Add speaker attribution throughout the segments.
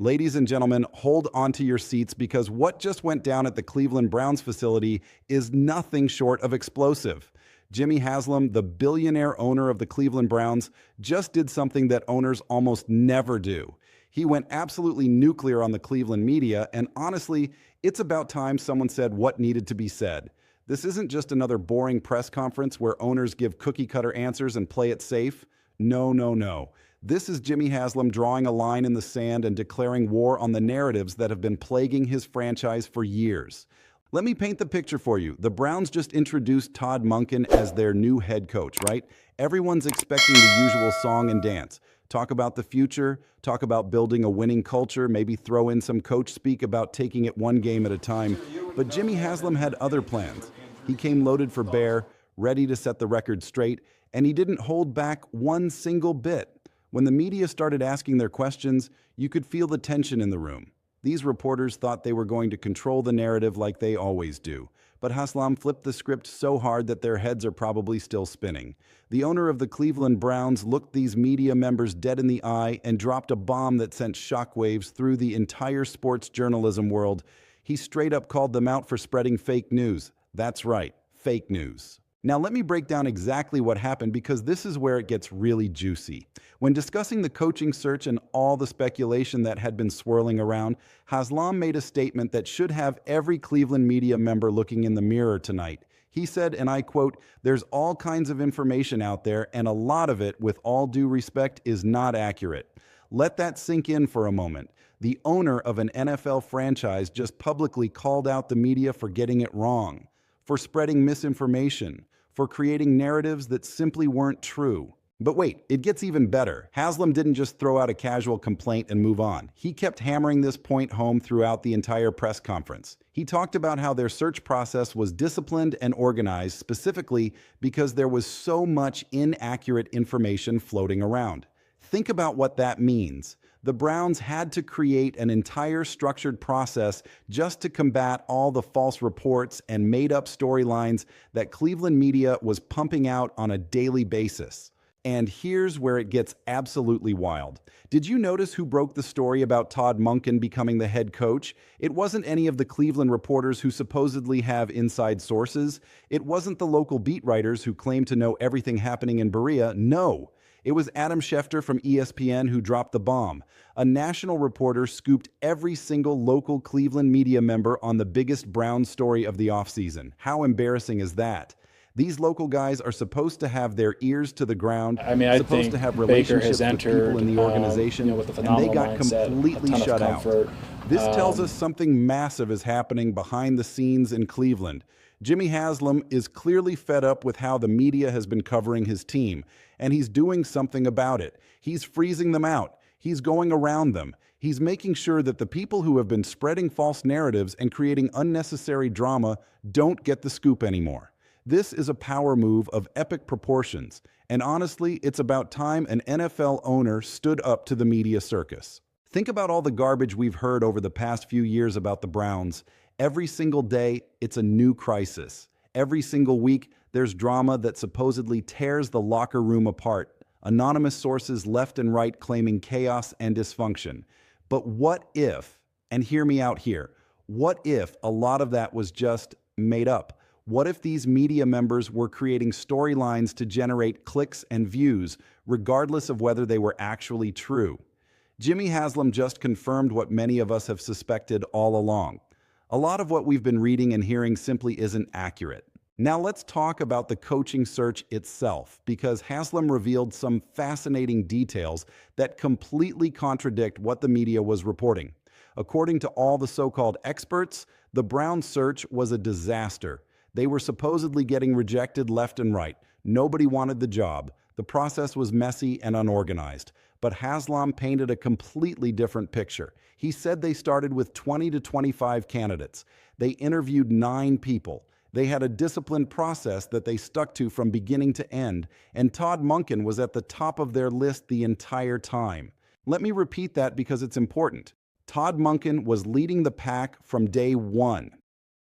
Speaker 1: Ladies and gentlemen, hold onto your seats because what just went down at the Cleveland Browns facility is nothing short of explosive. Jimmy Haslam, the billionaire owner of the Cleveland Browns, just did something that owners almost never do. He went absolutely nuclear on the Cleveland media, and honestly, it's about time someone said what needed to be said. This isn't just another boring press conference where owners give cookie-cutter answers and play it safe. No, no, no. This is Jimmy Haslam drawing a line in the sand and declaring war on the narratives that have been plaguing his franchise for years. Let me paint the picture for you. The Browns just introduced Todd Monken as their new head coach, right? Everyone's expecting the usual song and dance. Talk about the future, talk about building a winning culture, maybe throw in some coach speak about taking it one game at a time. But Jimmy Haslam had other plans. He came loaded for bear, ready to set the record straight, and he didn't hold back one single bit. When the media started asking their questions, you could feel the tension in the room. These reporters thought they were going to control the narrative like they always do. But Haslam flipped the script so hard that their heads are probably still spinning. The owner of the Cleveland Browns looked these media members dead in the eye and dropped a bomb that sent shockwaves through the entire sports journalism world. He straight up called them out for spreading fake news. That's right, fake news. Now let me break down exactly what happened because this is where it gets really juicy. When discussing the coaching search and all the speculation that had been swirling around, Haslam made a statement that should have every Cleveland media member looking in the mirror tonight. He said, and I quote, "There's all kinds of information out there and a lot of it, with all due respect, is not accurate." Let that sink in for a moment. The owner of an NFL franchise just publicly called out the media for getting it wrong, for spreading misinformation, for creating narratives that simply weren't true. But wait, it gets even better. Haslam didn't just throw out a casual complaint and move on. He kept hammering this point home throughout the entire press conference. He talked about how their search process was disciplined and organized specifically because there was so much inaccurate information floating around. Think about what that means. The Browns had to create an entire structured process just to combat all the false reports and made-up storylines that Cleveland media was pumping out on a daily basis. And here's where it gets absolutely wild. Did you notice who broke the story about Todd Monken becoming the head coach? It wasn't any of the Cleveland reporters who supposedly have inside sources. It wasn't the local beat writers who claim to know everything happening in Berea. No. It was Adam Schefter from ESPN who dropped the bomb. A national reporter scooped every single local Cleveland media member on the biggest Browns story of the offseason. How embarrassing is that? These local guys are supposed to have their ears to the ground, supposed to have relationships with people in the organization,
Speaker 2: with a
Speaker 1: and they got
Speaker 2: mindset,
Speaker 1: completely shut out. This tells us something massive is happening behind the scenes in Cleveland. Jimmy Haslam is clearly fed up with how the media has been covering his team, and he's doing something about it. He's freezing them out. He's going around them. He's making sure that the people who have been spreading false narratives and creating unnecessary drama don't get the scoop anymore. This is a power move of epic proportions, and honestly, it's about time an NFL owner stood up to the media circus. Think about all the garbage we've heard over the past few years about the Browns. Every single day, it's a new crisis. Every single week, there's drama that supposedly tears the locker room apart. Anonymous sources left and right claiming chaos and dysfunction. But what if, and hear me out here, what if a lot of that was just made up? What if these media members were creating storylines to generate clicks and views, regardless of whether they were actually true? Jimmy Haslam just confirmed what many of us have suspected all along. A lot of what we've been reading and hearing simply isn't accurate. Now let's talk about the coaching search itself, because Haslam revealed some fascinating details that completely contradict what the media was reporting. According to all the so-called experts, the Browns search was a disaster. They were supposedly getting rejected left and right. Nobody wanted the job. The process was messy and unorganized. But Haslam painted a completely different picture. He said they started with 20 to 25 candidates. They interviewed 9 people. They had a disciplined process that they stuck to from beginning to end, and Todd Monken was at the top of their list the entire time. Let me repeat that because it's important. Todd Monken was leading the pack from day one.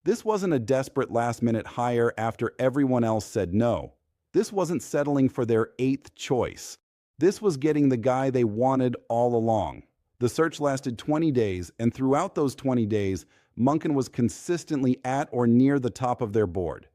Speaker 1: This wasn't a desperate last-minute hire after everyone else said no. This wasn't settling for their 8th choice. This was getting the guy they wanted all along. The search lasted 20 days, and throughout those 20 days, Monken was consistently at or near the top of their board.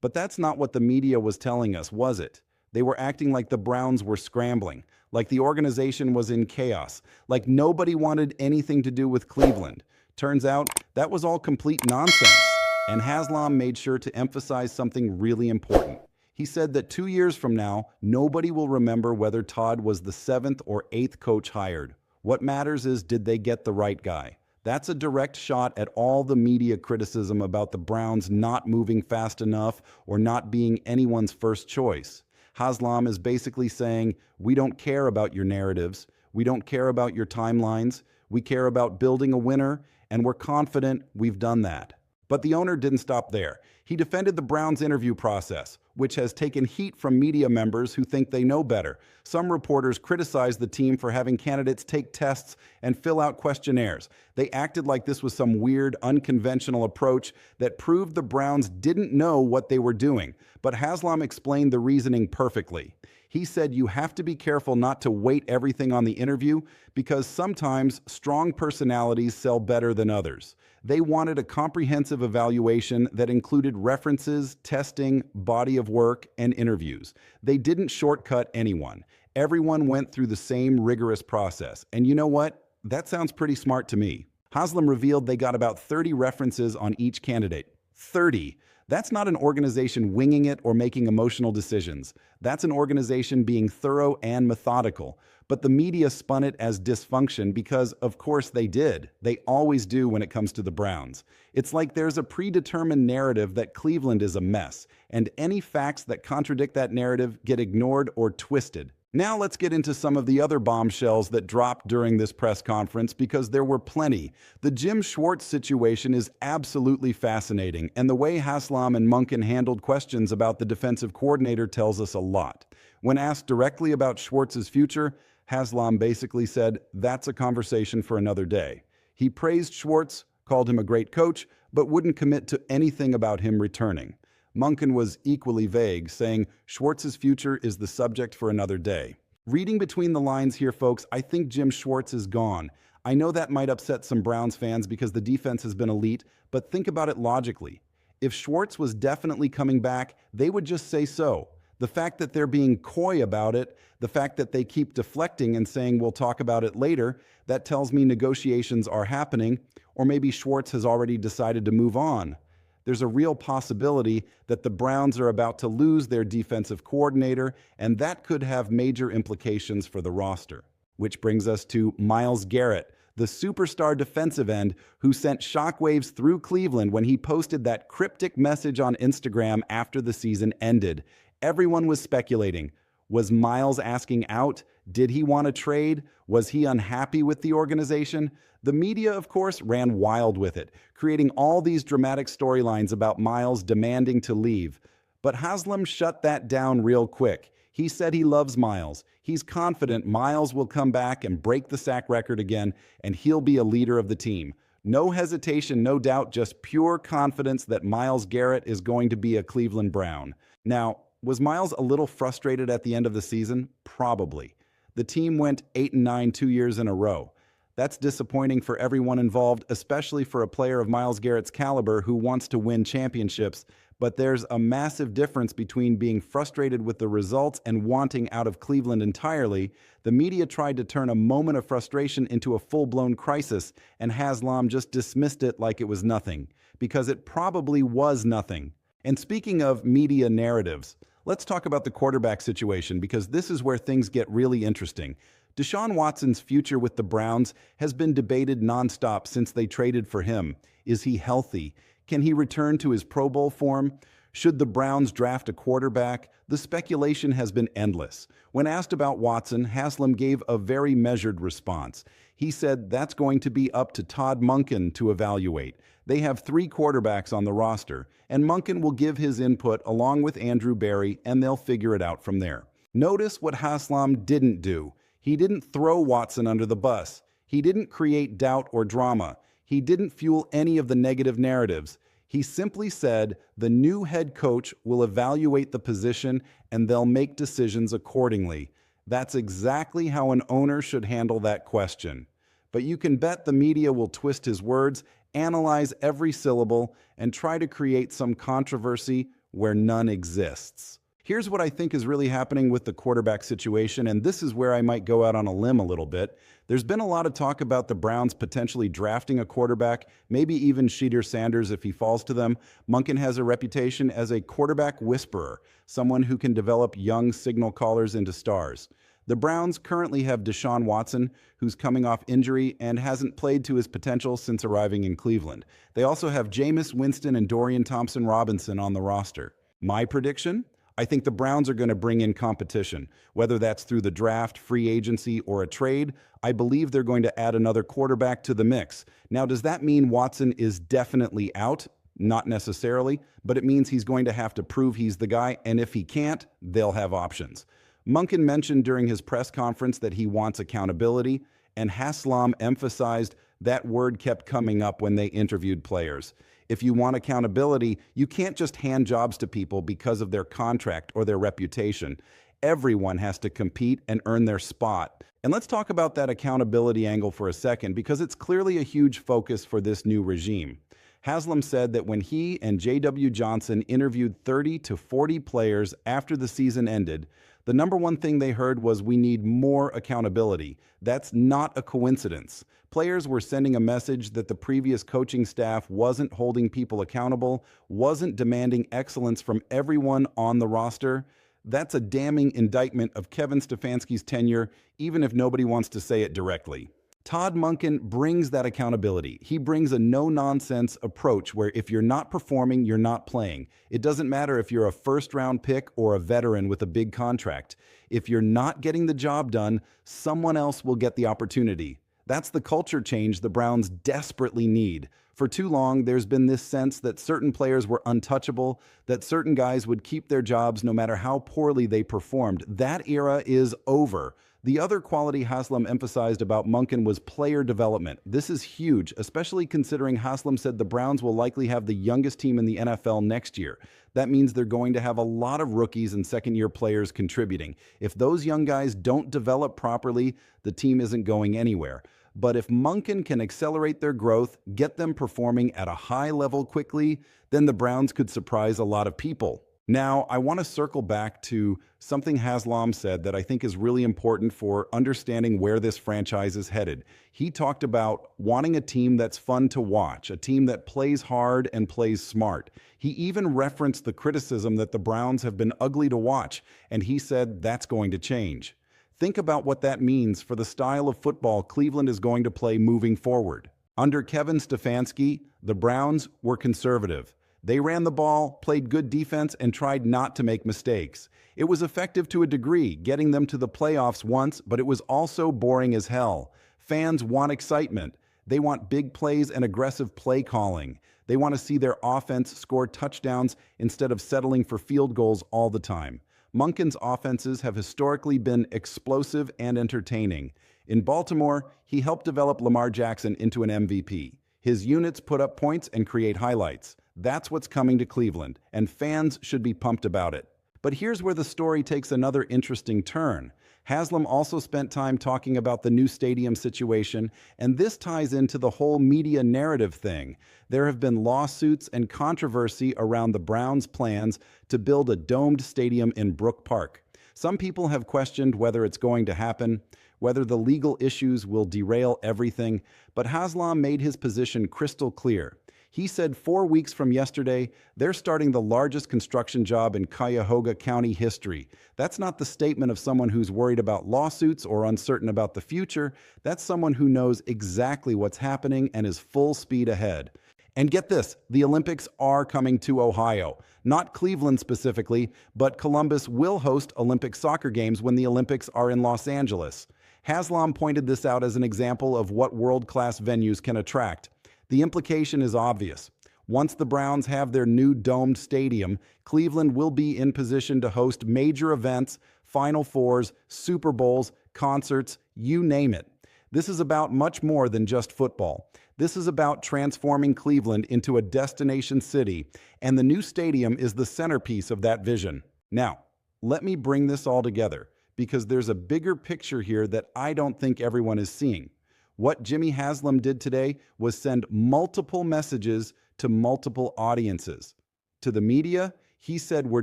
Speaker 1: But that's not what the media was telling us, was it? They were acting like the Browns were scrambling, like the organization was in chaos, like nobody wanted anything to do with Cleveland. Turns out that was all complete nonsense. And Haslam made sure to emphasize something really important. He said that 2 years from now, nobody will remember whether Todd was the 7th or 8th coach hired. What matters is, did they get the right guy? That's a direct shot at all the media criticism about the Browns not moving fast enough or not being anyone's first choice. Haslam is basically saying, we don't care about your narratives, we don't care about your timelines, we care about building a winner, and we're confident we've done that. But the owner didn't stop there. He defended the Browns' interview process, which has taken heat from media members who think they know better. Some reporters criticized the team for having candidates take tests and fill out questionnaires. They acted like this was some weird, unconventional approach that proved the Browns didn't know what they were doing. But Haslam explained the reasoning perfectly. He said you have to be careful not to weight everything on the interview because sometimes strong personalities sell better than others. They wanted a comprehensive evaluation that included references, testing, body of work, and interviews. They didn't shortcut anyone. Everyone went through the same rigorous process. And you know what? That sounds pretty smart to me. Haslam revealed they got about 30 references on each candidate. 30. That's not an organization winging it or making emotional decisions. That's an organization being thorough and methodical. But the media spun it as dysfunction because, of course, they did. They always do when it comes to the Browns. It's like there's a predetermined narrative that Cleveland is a mess, and any facts that contradict that narrative get ignored or twisted. Now let's get into some of the other bombshells that dropped during this press conference because there were plenty. The Jim Schwartz situation is absolutely fascinating, and the way Haslam and Monken handled questions about the defensive coordinator tells us a lot. When asked directly about Schwartz's future, Haslam basically said, that's a conversation for another day. He praised Schwartz, called him a great coach, but wouldn't commit to anything about him returning. Monken was equally vague, saying Schwartz's future is the subject for another day. Reading between the lines here, folks, I think Jim Schwartz is gone. I know that might upset some Browns fans because the defense has been elite, but think about it logically. If Schwartz was definitely coming back, they would just say so. The fact that they're being coy about it, the fact that they keep deflecting and saying we'll talk about it later, that tells me negotiations are happening, or maybe Schwartz has already decided to move on. There's a real possibility that the Browns are about to lose their defensive coordinator, and that could have major implications for the roster. Which brings us to Myles Garrett, the superstar defensive end who sent shockwaves through Cleveland when he posted that cryptic message on Instagram after the season ended. Everyone was speculating. Was Myles asking out? Did he want to trade? Was he unhappy with the organization? The media, of course, ran wild with it, creating all these dramatic storylines about Myles demanding to leave. But Haslam shut that down real quick. He said he loves Myles. He's confident Myles will come back and break the sack record again, and he'll be a leader of the team. No hesitation, no doubt, just pure confidence that Myles Garrett is going to be a Cleveland Brown. Now, was Myles a little frustrated at the end of the season? Probably. The team went 8-9 2 years in a row. That's disappointing for everyone involved, especially for a player of Myles Garrett's caliber who wants to win championships. But there's a massive difference between being frustrated with the results and wanting out of Cleveland entirely. The media tried to turn a moment of frustration into a full-blown crisis, and Haslam just dismissed it like it was nothing, because it probably was nothing. And speaking of media narratives, let's talk about the quarterback situation because this is where things get really interesting. Deshaun Watson's future with the Browns has been debated nonstop since they traded for him. Is he healthy? Can he return to his Pro Bowl form? Should the Browns draft a quarterback? The speculation has been endless. When asked about Watson, Haslam gave a very measured response. He said that's going to be up to Todd Monken to evaluate. They have 3 quarterbacks on the roster, and Monken will give his input along with Andrew Berry, and they'll figure it out from there. Notice what Haslam didn't do. He didn't throw Watson under the bus. He didn't create doubt or drama. He didn't fuel any of the negative narratives. He simply said the new head coach will evaluate the position and they'll make decisions accordingly. That's exactly how an owner should handle that question. but you can bet the media will twist his words, analyze every syllable, and try to create some controversy where none exists. Here's what I think is really happening with the quarterback situation, and this is where I might go out on a limb a little bit. There's been a lot of talk about the Browns potentially drafting a quarterback, maybe even Shedeur Sanders if he falls to them. Monken has a reputation as a quarterback whisperer, someone who can develop young signal callers into stars. The Browns currently have Deshaun Watson, who's coming off injury and hasn't played to his potential since arriving in Cleveland. They also have Jameis Winston and Dorian Thompson-Robinson on the roster. My prediction? I think the Browns are going to bring in competition. Whether that's through the draft, free agency, or a trade, I believe they're going to add another quarterback to the mix. Now, does that mean Watson is definitely out? Not necessarily, but it means he's going to have to prove he's the guy, and if he can't, they'll have options. Monken mentioned during his press conference that he wants accountability, and Haslam emphasized that word kept coming up when they interviewed players. If you want accountability, you can't just hand jobs to people because of their contract or their reputation. Everyone has to compete and earn their spot. And let's talk about that accountability angle for a second, because it's clearly a huge focus for this new regime. Haslam said that when he and J.W. Johnson interviewed 30 to 40 players after the season ended, the number one thing they heard was, "We need more accountability." That's not a coincidence. Players were sending a message that the previous coaching staff wasn't holding people accountable, wasn't demanding excellence from everyone on the roster. That's a damning indictment of Kevin Stefanski's tenure, even if nobody wants to say it directly. Todd Monken brings that accountability. He brings a no-nonsense approach where if you're not performing, you're not playing. It doesn't matter if you're a first-round pick or a veteran with a big contract. If you're not getting the job done, someone else will get the opportunity. That's the culture change the Browns desperately need. For too long, there's been this sense that certain players were untouchable, that certain guys would keep their jobs no matter how poorly they performed. That era is over. The other quality Haslam emphasized about Monken was player development. This is huge, especially considering Haslam said the Browns will likely have the youngest team in the NFL next year. That means they're going to have a lot of rookies and second-year players contributing. If those young guys don't develop properly, the team isn't going anywhere. But if Monken can accelerate their growth, get them performing at a high level quickly, then the Browns could surprise a lot of people. Now, I want to circle back to something Haslam said that I think is really important for understanding where this franchise is headed. He talked about wanting a team that's fun to watch, a team that plays hard and plays smart. He even referenced the criticism that the Browns have been ugly to watch, and he said that's going to change. Think about what that means for the style of football Cleveland is going to play moving forward. Under Kevin Stefanski, the Browns were conservative. They ran the ball, played good defense, and tried not to make mistakes. It was effective to a degree, getting them to the playoffs once, but it was also boring as hell. Fans want excitement. They want big plays and aggressive play calling. They want to see their offense score touchdowns instead of settling for field goals all the time. Monken's offenses have historically been explosive and entertaining. In Baltimore, he helped develop Lamar Jackson into an MVP. His units put up points and create highlights. That's what's coming to Cleveland, and fans should be pumped about it. But here's where the story takes another interesting turn. Haslam also spent time talking about the new stadium situation, and this ties into the whole media narrative thing. There have been lawsuits and controversy around the Browns' plans to build a domed stadium in Brook Park. Some people have questioned whether it's going to happen, whether the legal issues will derail everything, but Haslam made his position crystal clear. He said 4 weeks from yesterday, they're starting the largest construction job in Cuyahoga County history. That's not the statement of someone who's worried about lawsuits or uncertain about the future. That's someone who knows exactly what's happening and is full speed ahead. And get this, the Olympics are coming to Ohio. Not Cleveland specifically, but Columbus will host Olympic soccer games when the Olympics are in Los Angeles. Haslam pointed this out as an example of what world-class venues can attract. The implication is obvious. Once the Browns have their new domed stadium, Cleveland will be in position to host major events, Final Fours, Super Bowls, concerts, you name it. This is about much more than just football. This is about transforming Cleveland into a destination city, and the new stadium is the centerpiece of that vision. Now, let me bring this all together, because there's a bigger picture here that I don't think everyone is seeing. What Jimmy Haslam did today was send multiple messages to multiple audiences. To the media, he said, "We're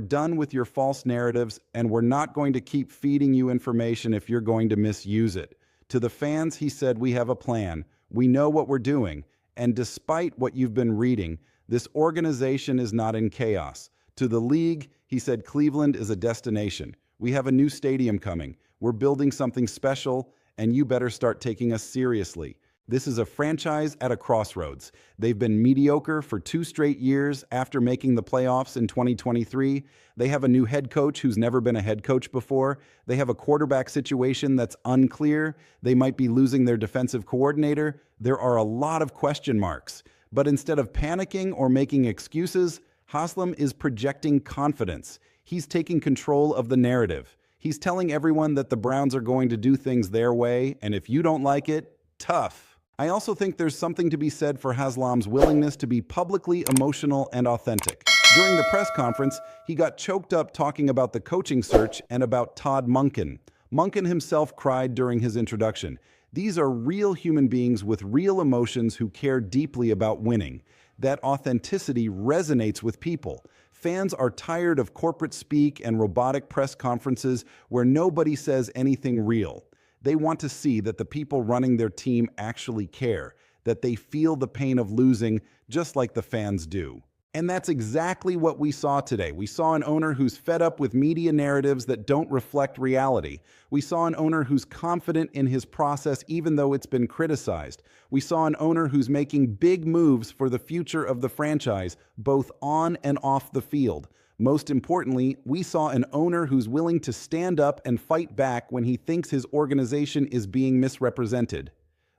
Speaker 1: done with your false narratives, and we're not going to keep feeding you information if you're going to misuse it." To the fans, he said, "We have a plan. We know what we're doing. And despite what you've been reading, this organization is not in chaos." To the league, he said, "Cleveland is a destination. We have a new stadium coming. We're building something special, and you better start taking us seriously. This is a franchise at a crossroads. They've been mediocre for 2 straight years after making the playoffs in 2023. They have a new head coach who's never been a head coach before. They have a quarterback situation that's unclear. They might be losing their defensive coordinator. There are a lot of question marks. But instead of panicking or making excuses, Haslam is projecting confidence. He's taking control of the narrative. He's telling everyone that the Browns are going to do things their way, and if you don't like it, tough. I also think there's something to be said for Haslam's willingness to be publicly emotional and authentic. During the press conference, he got choked up talking about the coaching search and about Todd Monken. Monken himself cried during his introduction. These are real human beings with real emotions who care deeply about winning. That authenticity resonates with people. Fans are tired of corporate speak and robotic press conferences where nobody says anything real. They want to see that the people running their team actually care, that they feel the pain of losing just like the fans do. And that's exactly what we saw today. We saw an owner who's fed up with media narratives that don't reflect reality. We saw an owner who's confident in his process even though it's been criticized. We saw an owner who's making big moves for the future of the franchise, both on and off the field. Most importantly, we saw an owner who's willing to stand up and fight back when he thinks his organization is being misrepresented.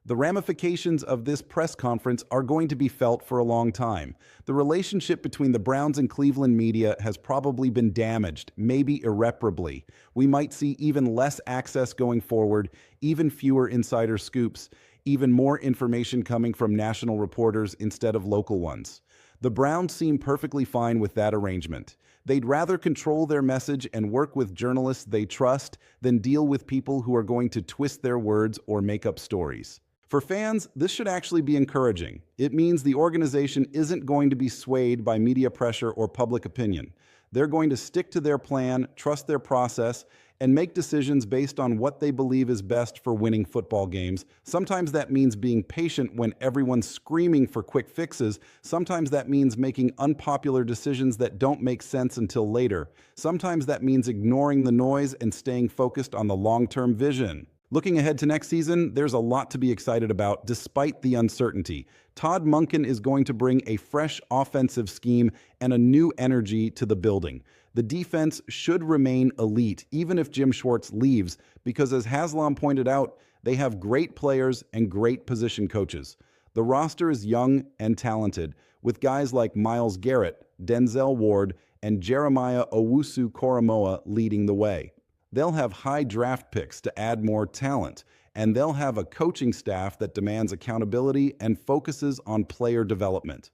Speaker 1: The ramifications of this press conference are going to be felt for a long time. The relationship between the Browns and Cleveland media has probably been damaged, maybe irreparably. We might see even less access going forward, even fewer insider scoops, even more information coming from national reporters instead of local ones. The Browns seem perfectly fine with that arrangement. They'd rather control their message and work with journalists they trust than deal with people who are going to twist their words or make up stories. For fans, this should actually be encouraging. It means the organization isn't going to be swayed by media pressure or public opinion. They're going to stick to their plan, trust their process, and make decisions based on what they believe is best for winning football games. Sometimes that means being patient when everyone's screaming for quick fixes. Sometimes that means making unpopular decisions that don't make sense until later. Sometimes that means ignoring the noise and staying focused on the long-term vision. Looking ahead to next season, there's a lot to be excited about despite the uncertainty. Todd Monken is going to bring a fresh offensive scheme and a new energy to the building. The defense should remain elite, even if Jim Schwartz leaves, because as Haslam pointed out, they have great players and great position coaches. The roster is young and talented, with guys like Myles Garrett, Denzel Ward, and Jeremiah Owusu-Koramoah leading the way. They'll have high draft picks to add more talent, and they'll have a coaching staff that demands accountability and focuses on player development.